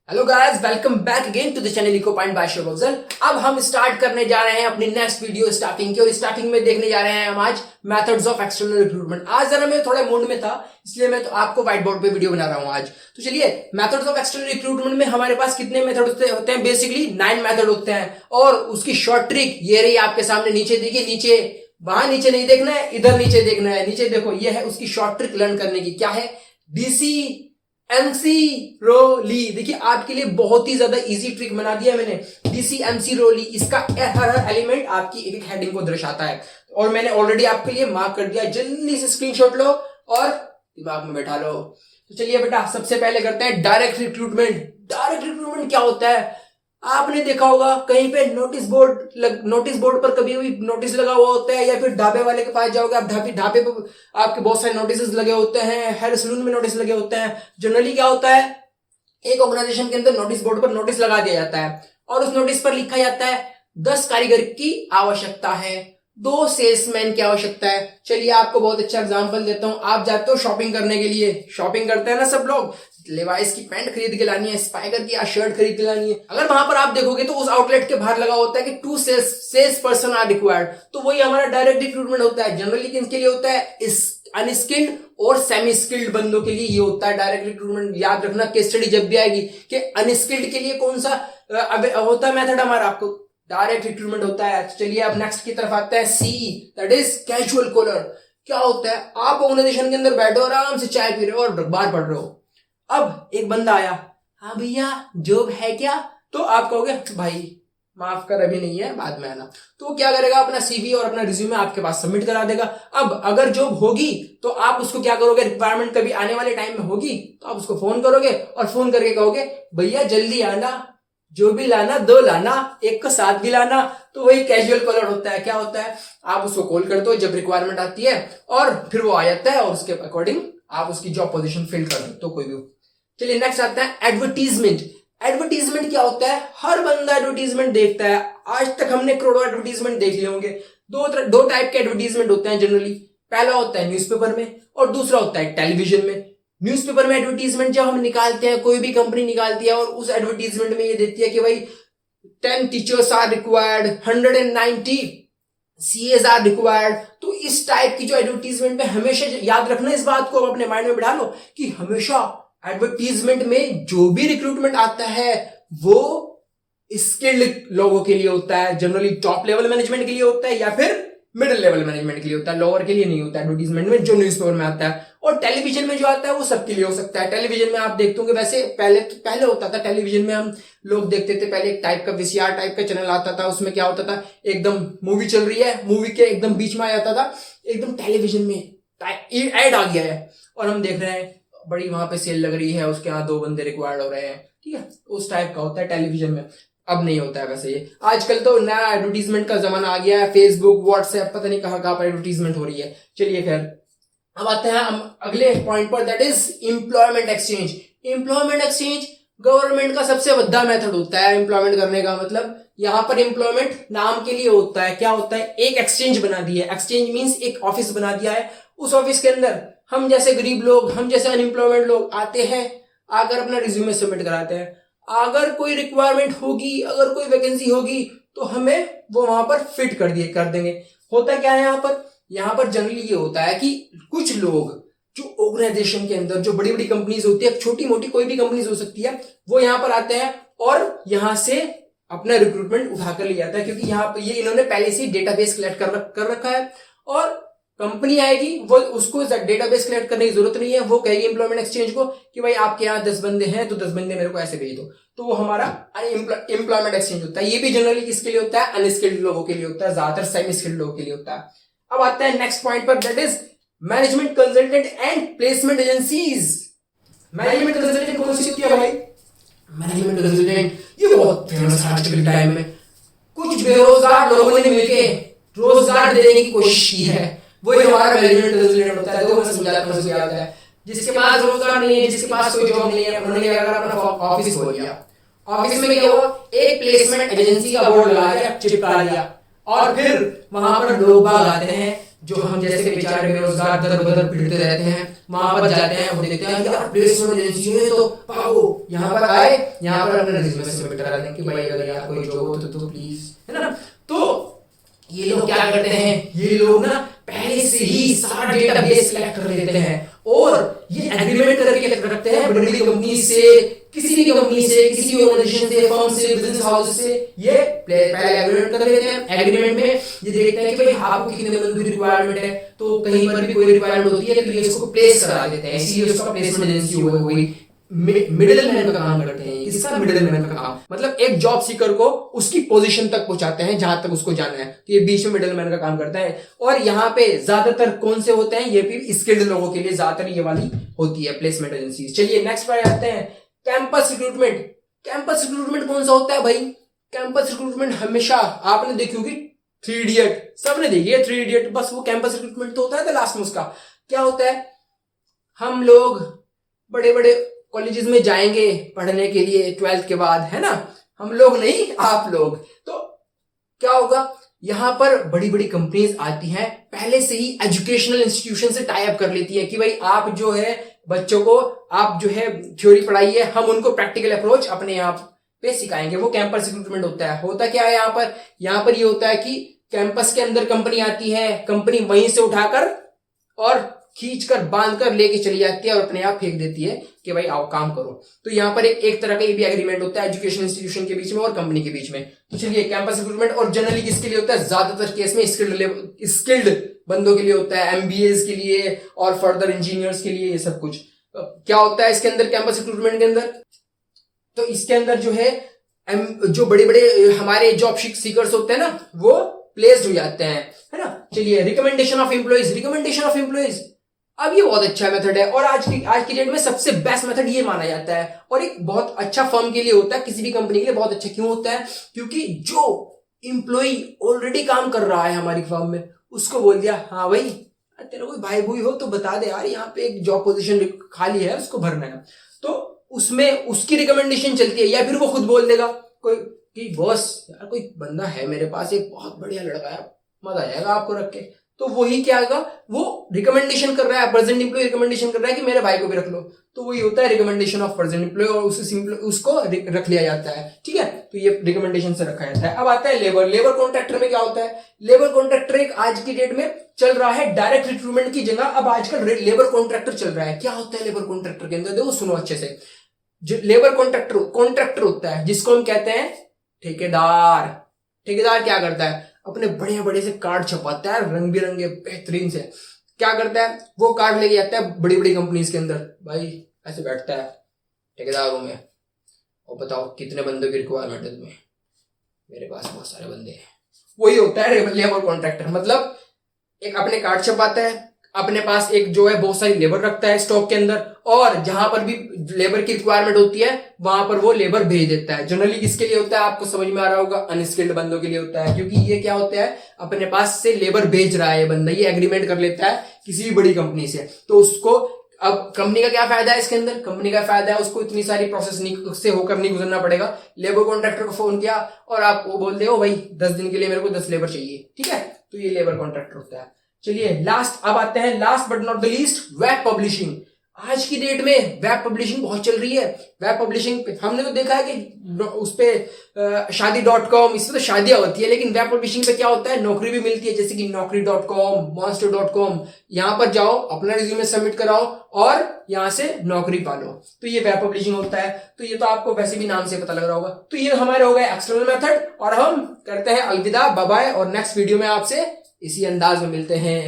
Hello guys, welcome back again to the channel echo point by Shubh Afzal. अब हम start करने जा रहे हैं अपनी नेक्स्ट वीडियो स्टार्टिंग की, और स्टार्टिंग में देखने जा रहे हैं हम आज मेथड्स ऑफ एक्सटर्नल रिक्रूटमेंट। आज जरा मैं थोड़े मूड में था, इसलिए मैं तो आपको व्हाइट बोर्ड पे वीडियो बना रहा हूं आज। तो चलिए, मेथड्स ऑफ एक्सटर्नल रिक्रूटमेंट में हमारे पास कितने मेथड होते हैं? बेसिकली 9 मेथड होते हैं, और उसकी शॉर्ट ट्रिक ये रही आपके सामने। नीचे देखिए, नीचे वहां नीचे नहीं देखना है, इधर नीचे देखना है। नीचे देखो, ये है उसकी शॉर्ट ट्रिक लर्न करने की। क्या है? डीसी एमसी रोली। देखिए, आपके लिए बहुत ही ज्यादा इजी ट्रिक बना दिया मैंने। डीसी एमसी रोली, इसका हर एलिमेंट आपकी एक हेडिंग को दर्शाता है, और मैंने ऑलरेडी आपके लिए मार्क कर दिया। जल्दी से स्क्रीनशॉट लो और दिमाग में बैठा लो। तो चलिए बेटा, सबसे पहले करते हैं डायरेक्ट रिक्रूटमेंट। डायरेक्ट रिक्रूटमेंट क्या होता है? आपने देखा होगा कहीं पे नोटिस बोर्ड पर कभी भी नोटिस लगा हुआ होता है, या फिर ढाबे वाले के पास जाओगे आप, ढाबे पर आपके बहुत सारे नोटिस लगे होते हैं, हेयर सलून में नोटिस लगे होते हैं। जनरली क्या होता है, एक ऑर्गेनाइजेशन के अंदर नोटिस बोर्ड पर नोटिस लगा दिया जाता है, और उस नोटिस पर लिखा जाता है 10 कारीगर की आवश्यकता है, 2 सेल्समैन की आवश्यकता है। चलिए, आपको बहुत अच्छा एग्जांपल देता हूं। आप जाते हो शॉपिंग करने के लिए, शॉपिंग करते हैं ना सब लोग, लेवाइस की पैंट खरीद के लानी है, स्पाइकर की शर्ट खरीद के लानी है। अगर वहां पर आप देखोगे तो उस आउटलेट के बाहर लगा होता है कि 2 सेल्स पर्सन आर रिक्वायर्ड। तो वही हमारा डायरेक्ट रिक्रूटमेंट होता है। जनरली किसके लिए होता है? इस अनस्किल्ड और सेमी स्किल्ड बंदों के लिए ये होता है डायरेक्ट रिक्रूटमेंट। याद रखना, केस स्टडी जब भी आएगी कि अनस्किल्ड के लिए कौन सा होता है मेथड हमारा, आपको डायरेक्ट रिक्रूटमेंट होता है। चलिए, अब नेक्स्ट की तरफ आते हैं। सी, दैट इज कैजुअल कॉलर। क्या होता है? आप ऑर्गेनाइजेशन के अंदर बैठे हो, आराम से चाय पी रहे हो और अखबार पढ़ रहे हो। अब एक बंदा आया, हाँ भैया जॉब है क्या? तो आप कहोगे भाई माफ कर, अभी नहीं है, बाद में आना। तो वो क्या करेगा? अपना सीवी और अपना रिज्यूमे आपके पास सबमिट करा देगा। अब अगर जॉब होगी तो आप उसको क्या करोगे? रिक्वायरमेंट कभी आने वाले टाइम में होगी तो आप उसको फोन करोगे, और फोन करके कहोगे भैया जल्दी आना, जो भी लाना 2 लाना, एक को साथ भी लाना। तो वही कैजुअल कॉलर होता है। क्या होता है? आप उसको कॉल करते हो जब रिक्वायरमेंट आती है, और फिर वो आ जाता है, और उसके अकॉर्डिंग आप उसकी जॉब पोजीशन फिल कर दो, तो कोई भी। चलिए, नेक्स्ट आता है एडवर्टीजमेंट। एडवर्टीजमेंट क्या होता है? हर बंदा एडवर्टीजमेंट देखता है। आज तक हमने करोड़ों एडवर्टीजमेंट देख लिए होंगे। दो टाइप के एडवर्टीजमेंट होते हैं जनरली। पहला होता है न्यूज़पेपर में, और दूसरा होता है टेलीविजन में। न्यूज़पेपर में एडवर्टीजमेंट जब हम निकालते हैं, कोई भी कंपनी निकालती है, और उस एडवर्टीजमेंट में ये देती है कि भाई 10 teachers are required, 190 CS are required. तो इस टाइप की जो एडवर्टीजमेंट में, हमेशा याद रखना इस बात को, अपने माइंड में बिठा लो कि हमेशा एडवर्टीजमेंट में जो भी रिक्रूटमेंट आता है वो स्किल्ड लोगों के लिए होता है। जनरली टॉप लेवल मैनेजमेंट के लिए होता है, या फिर मिडिल लेवल मैनेजमेंट के लिए होता है। लोअर के लिए नहीं होता एडवर्टीजमेंट में जो न्यूज़पेपर में आता है। और टेलीविजन में जो आता है वो सबके लिए हो सकता है। टेलीविजन में आप देखते होंगे, वैसे पहले होता था टेलीविजन में, हम लोग देखते थे पहले, एक टाइप का वीसीआर टाइप का चैनल आता था। उसमें क्या होता था, एकदम मूवी चल रही है, मूवी के एकदम बीच में आ जाता था, एकदम टेलीविजन में एड आ गया है और हम देख रहे हैं बड़ी वहां पे सेल लग रही है, उसके यहाँ 2 बंदे रिक्वायर्ड हो रहे हैं, ठीक है। उस टाइप का होता है टेलीविजन में। अब नहीं होता है वैसे ये। आजकल तो नया एडवर्टीजमेंट का जमाना आ गया है, फेसबुक व्हाट्सएप पता नहीं कहाँ कहाँ पर एडवर्टीजमेंट हो रही है। चलिए खैर, अब आते हैं हम अगले पॉइंट पर, that is employment exchange. Employment exchange government का सबसे बड़ा मेथड होता है एम्प्लॉयमेंट करने का। मतलब यहाँ पर एम्प्लॉयमेंट नाम के लिए होता है। क्या होता है? एक एक्सचेंज बना दी है। एक्सचेंज मीन्स एक ऑफिस बना दिया है। उस ऑफिस के अंदर हम जैसे गरीब लोग, हम जैसे अनएम्प्लॉयमेंट लोग आते हैं, आकर अपना रिज्यूमे सबमिट कराते हैं। अगर कोई रिक्वायरमेंट होगी, अगर कोई वैकेंसी होगी, तो हमें वो वहां पर फिट कर देंगे। होता क्या है यहाँ पर जनरली ये होता है कि कुछ लोग जो ऑर्गेनाइजेशन के अंदर, जो बड़ी बड़ी कंपनीज होती है, छोटी मोटी कोई भी कंपनीज हो सकती है, वो यहाँ पर आते हैं और यहाँ से अपना रिक्रूटमेंट उठाकर ले जाता है। क्योंकि यहाँ पर ये इन्होंने पहले से डेटाबेस कलेक्ट कर रखा है, और कंपनी आएगी, वो उसको डेटाबेस कलेक्ट करने की जरूरत नहीं है। वो कहेगी एम्प्लॉयमेंट एक्सचेंज को कि भाई आपके यहाँ 10 बंदे हैं, तो 10 बंदे मेरे को ऐसे भेज दो। तो वो हमारा एम्प्लॉयमेंट एक्सचेंज होता है। ये भी जनरली किसके लिए होता है? अनस्किल्ड लोगों के लिए होता है, ज्यादातर सेमी स्किल्ड लोगों के लिए होता है। अब आता है नेक्स्ट पॉइंट पर, that is management consultant and placement agencies. Management consultant कौन सी होती है भाई? मैनेजमेंट कंसल्टेंट ये बहुत फेमस है आजकल के टाइम में। कुछ बेरोजगार लोगों ने मिलकर रोजगार देने की कोशिश की है, वही हमारा मैनेजमेंट कंसल्टेंट होता है। 2 मैं समझाता हूँ। जिसके पास रोजगार नहीं है, जिसके पास कोई जॉब नहीं है, उन्होंने अगर अपना ऑफिस खोल लिया, ऑफिस में क्या हुआ, एक प्लेसमेंट एजेंसी का बोर्ड लगा दिया, चिपका दिया, और फिर वहां पर लोग बाग आते हैं, जो हम जैसे बेचारे बेरोजगार दर बदर फिरते रहते हैं, वहां पर जाते हैं और देखते हैं यार प्लेसमेंट एजेंसी है तो भागो यहाँ पर आए, यहाँ पर अपना रिज्यूमे सबमिट करा दें कि भाई अगर यार कोई जॉब हो तो प्लीज, है ना। तो ये लोग क्या करते हैं, ये लोग ना पहले से ही सारा डेटाबेस कलेक्ट कर लेते हैं और ये एग्रीमेंट करके रखते हैं बड़ी बड़ी कंपनी से, किसी भी कंपनी से, किसी भी ऑर्गेनाइजेशन से, फर्म से, बिजनेस हाउस से, ये पहले एग्रीमेंट कर लेते हैं। एग्रीमेंट में ये देखते हैं कि भाई आपको कितने बंदों की रिक्वायरमेंट है, तो कहीं पर भी कोई रिक्वायरमेंट होती है तो ये इसको प्लेस करा देते हैं, इसीलिए उसका प्लेसमेंट एजेंसी हुई। मिडिल मैन का काम करते हैं, इसका मिडिल मैन का काम मतलब एक जॉब सीकर को उसकी पोजीशन तक पहुंचाते हैं जहां तक उसको जाना है, तो ये बीच में मिडिल मैन का काम करता है। और यहाँ पे ज्यादातर कौन से होते हैं, ये भी स्किल्ड लोगों के लिए ज्यादातर ये वाली होती है प्लेसमेंट एजेंसी। चलिए नेक्स्ट पर आते हैं, कैंपस रिक्रूटमेंट। कैंपस रिक्रूटमेंट कौन सा होता है भाई, कैंपस रिक्रूटमेंट हमेशा आपने देखी होगी 3 इडियट, सबने देखी है 3 इडियट, बस वो कैंपस रिक्रूटमेंट तो होता है। तो लास्ट में उसका क्या होता है, हम लोग बड़े बड़े कॉलेजेस में जाएंगे पढ़ने के लिए 12th के बाद, है ना, हम लोग नहीं आप लोग। तो क्या होगा, यहां पर बड़ी बड़ी कंपनीज आती हैं, पहले से ही एजुकेशनल इंस्टीट्यूशन से टाई अप कर लेती है कि भाई आप जो है बच्चों को आप जो है थ्योरी पढ़ाइए, हम उनको प्रैक्टिकल अप्रोच अपने यहाँ पे सिखाएंगे। वो कैंपस रिक्रूटमेंट होता है। होता क्या है यहाँ पर ये होता है कि कैंपस के अंदर कंपनी आती है, कंपनी वहीं से उठाकर और खींच कर बांध कर लेके चली जाती है और अपने आप फेंक देती है कि भाई आओ काम करो। तो यहाँ पर एक तरह का ये भी एग्रीमेंट होता है एजुकेशन इंस्टीट्यूशन के बीच में और कंपनी के बीच में। तो चलिए कैंपस रिक्रूटमेंट, और जनरली किसके लिए होता है, ज्यादातर केस में स्किल्ड बंदों के लिए होता है, एमबीएस के लिए और फर्दर इंजीनियर्स के लिए, ये सब कुछ। क्या होता है इसके अंदर, कैंपस रिक्रूटमेंट के अंदर, तो इसके अंदर जो है जो बड़े बड़े हमारे जॉब सीकर्स होते हैं ना, वो प्लेस्ड हो जाते हैं, है ना। चलिए recommendation of employees. Recommendation of employees, अब ये बहुत अच्छा मेथड है और आज की डेट में सबसे बेस्ट मेथड ये माना जाता है और एक बहुत अच्छा फर्म के लिए होता है, किसी भी कंपनी के लिए बहुत अच्छा क्यों होता है, क्योंकि जो एम्प्लॉय ऑलरेडी काम कर रहा है हमारी फर्म में, उसको बोल दिया हाँ भाई तेरा कोई भाई भूई हो तो बता दे यार, यहाँ पे एक जॉब पोजीशन खाली है उसको भरना है, तो उसमें उसकी रिकमेंडेशन चलती है। या फिर वो खुद बोल देगा कोई कि बॉस यार कोई बंदा है मेरे पास, एक बहुत बढ़िया लड़का है, मजा आ जाएगा आपको रख के। तो वही क्या होगा, वो रिकमेंडेशन कर रहा है, प्रेजेंट एम्प्लॉय रिकमेंडेशन कर रहा है कि मेरे भाई को भी रख लो, तो वही होता है रिकमेंडेशन ऑफ प्रेजेंट एम्प्लॉय और उसको रख लिया जाता है, ठीक है। तो ये रिकमेंडेशन से रखा जाता है। अब आता है लेबर। लेबर कॉन्ट्रैक्टर में क्या होता है, लेबर कॉन्ट्रैक्टर एक आज की डेट में चल रहा है डायरेक्ट रिक्रूटमेंट की जगह, अब आजकल लेबर कॉन्ट्रैक्टर चल रहा है। क्या होता है लेबर कॉन्ट्रैक्टर के अंदर, देखो सुनो अच्छे से। जो लेबर कॉन्ट्रैक्टर होता है जिसको हम कहते हैं ठेकेदार। ठेकेदार क्या करता है, अपने बढ़िया बड़े से कार्ड छपाता है रंग बिरंगे बेहतरीन से। क्या करता है, वो कार्ड लेके जाता है बड़ी बड़ी कंपनीज के अंदर, भाई ऐसे बैठता है ठेकेदार रूम में और बताओ कितने बंदों की रिक्वायरमेंट है तुम्हें, मेरे पास बहुत सारे बंदे हैं। वही होता है लेबर कॉन्ट्रैक्टर, मतलब एक अपने कार्ड छपाता है, अपने पास एक जो है बहुत सारी लेबर रखता है स्टॉक के अंदर, और जहां पर भी लेबर की रिक्वायरमेंट होती है वहां पर वो लेबर भेज देता है। जनरली किसके लिए होता है, आपको समझ में आ रहा होगा, अनस्किल्ड बंदों के लिए होता है, क्योंकि ये क्या होता है अपने पास से लेबर भेज रहा है बंदा, ये एग्रीमेंट कर लेता है किसी भी बड़ी कंपनी से, तो उसको अब कंपनी का क्या फायदा है इसके अंदर, कंपनी का फायदा है उसको इतनी सारी प्रोसेस से होकर नहीं गुजरना पड़ेगा। लेबर कॉन्ट्रैक्टर को फोन किया और आप वो बोल दे ओ भाई 10 दिन के लिए मेरे को 10 लेबर चाहिए, ठीक है, तो ये लेबर कॉन्ट्रैक्टर होता है। चलिए लास्ट, अब आते हैं last but not the least, web publishing. आज की डेट में वेब पब्लिशिंग बहुत चल रही है। वेब पब्लिशिंग पे हमने तो देखा है कि उस पे शादी.com, इसमें तो शादियां होती है, लेकिन वेब पब्लिशिंग पे क्या होता है, नौकरी भी मिलती है, जैसे कि naukri.com, monster.com। यहाँ पर जाओ, अपना रिज्यूमे सबमिट कराओ और यहाँ से नौकरी पालो, तो ये वेब पब्लिशिंग होता है। तो ये तो आपको वैसे भी नाम से पता लग रहा होगा। तो ये हमारे हो गए एक्सटर्नल मेथड, और हम करते हैं अलविदा, बाय बाय, और नेक्स्ट वीडियो में आपसे इसी अंदाज में मिलते हैं।